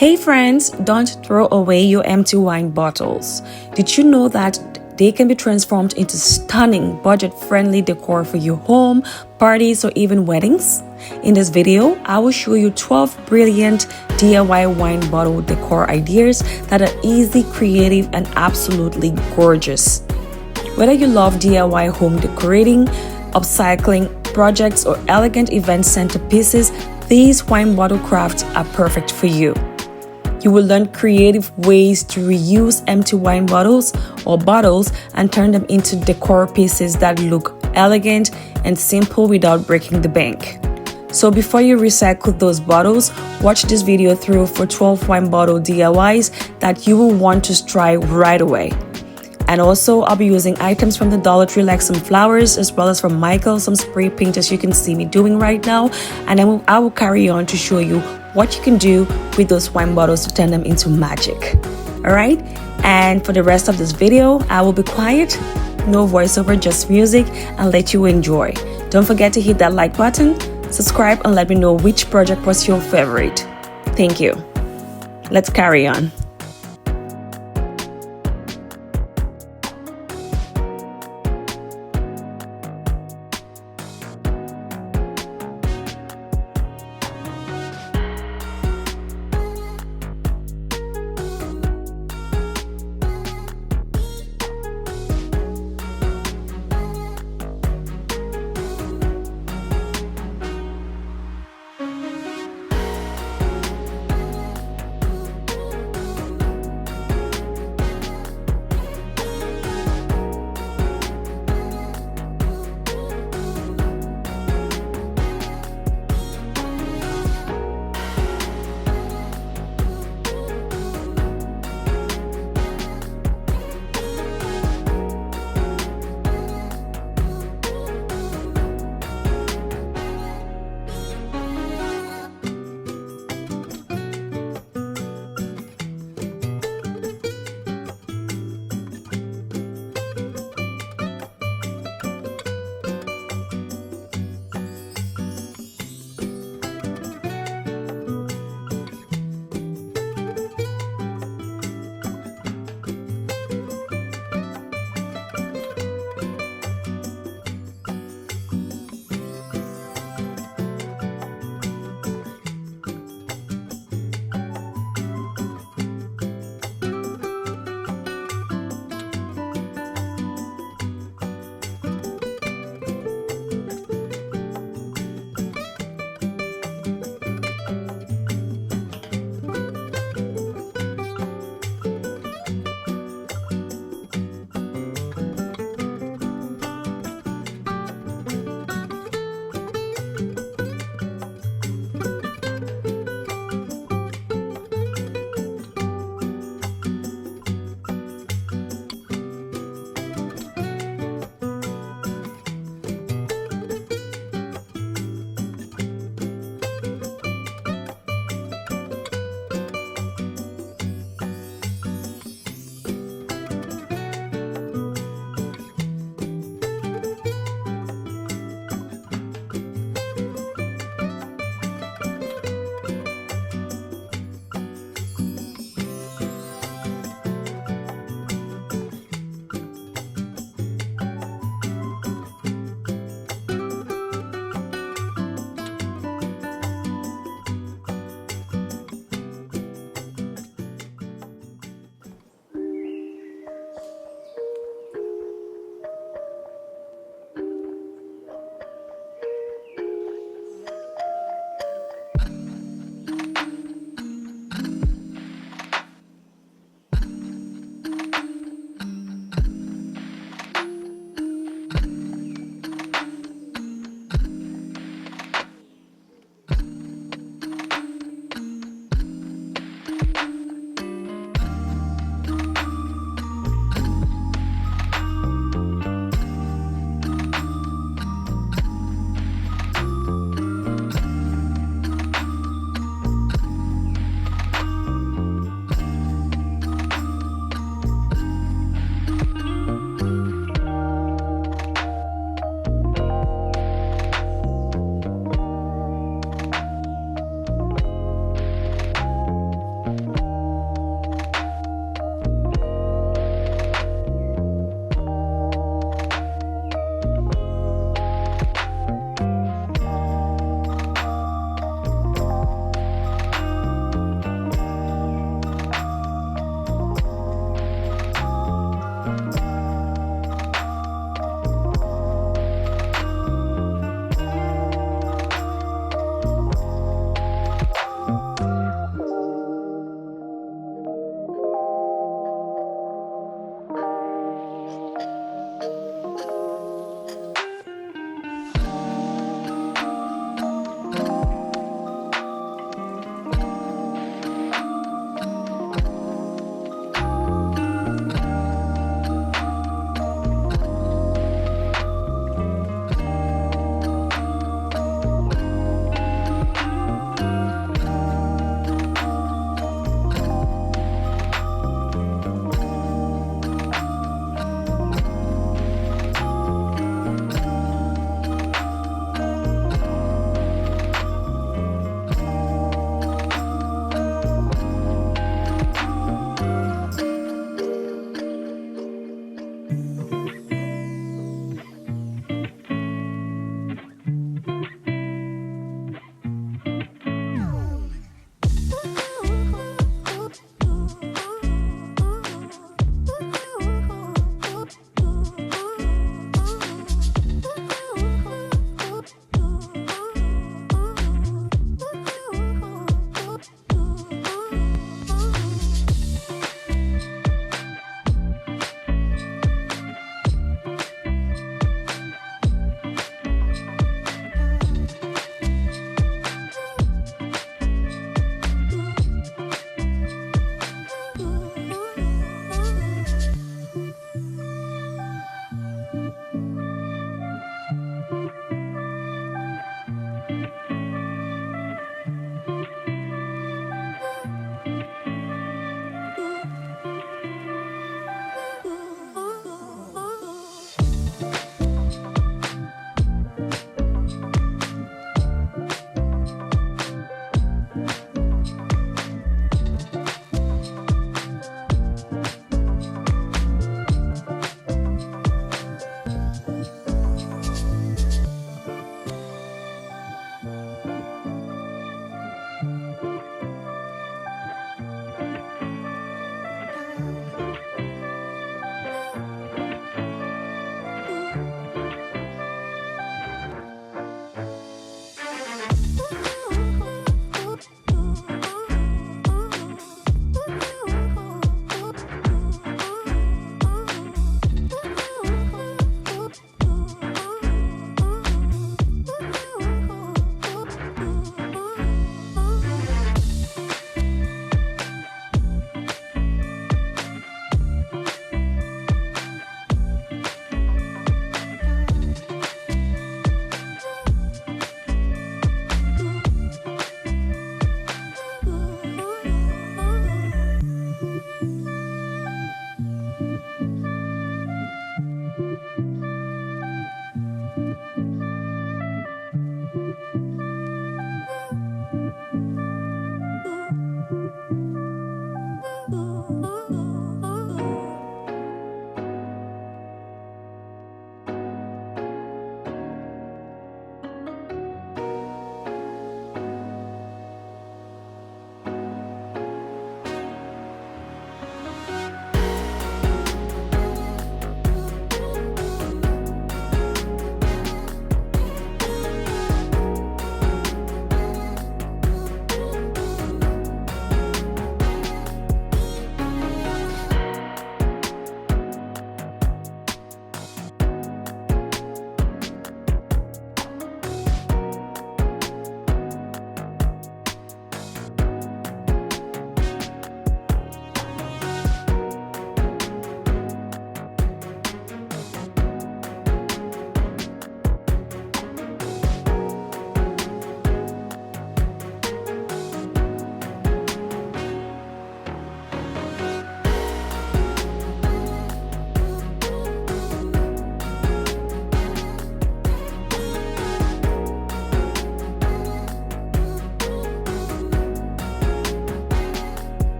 Hey friends, don't throw away your empty wine bottles. Did you know that they can be transformed into stunning, budget-friendly decor for your home, parties, or even weddings? In this video, I will show you 12 brilliant DIY wine bottle decor ideas that are easy, creative, and absolutely gorgeous. Whether you love DIY home decorating, upcycling projects, or elegant event centerpieces, these wine bottle crafts are perfect for you. You will learn creative ways to reuse empty wine bottles or bottles and turn them into decor pieces that look elegant and simple without breaking the bank. So before you recycle those bottles, watch this video through for 12 wine bottle DIYs that you will want to try right away. And also, I'll be using items from the Dollar Tree like some flowers, as well as from Michael, some spray paint as you can see me doing right now. And then I will carry on to show you what you can do with those wine bottles to turn them into magic. Alright? And for the rest of this video, I will be quiet, no voiceover, just music, and let you enjoy. Don't forget to hit that like button, subscribe, and let me know which project was your favorite. Thank you. Let's carry on.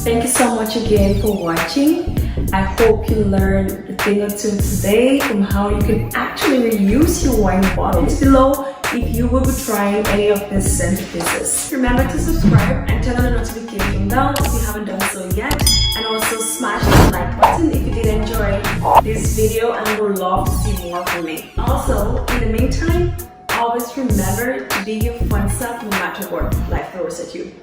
Thank you so much again for watching. I hope you learned a thing or two today from how you can actually reuse your wine bottles. Below if you will be trying any of these centerpieces. Remember to subscribe and turn on the notification bell if you haven't done so yet. And also smash the like button if you did enjoy this video and would love to see more from me. Also, in the meantime, always remember to be your fun self no matter what life throws at you.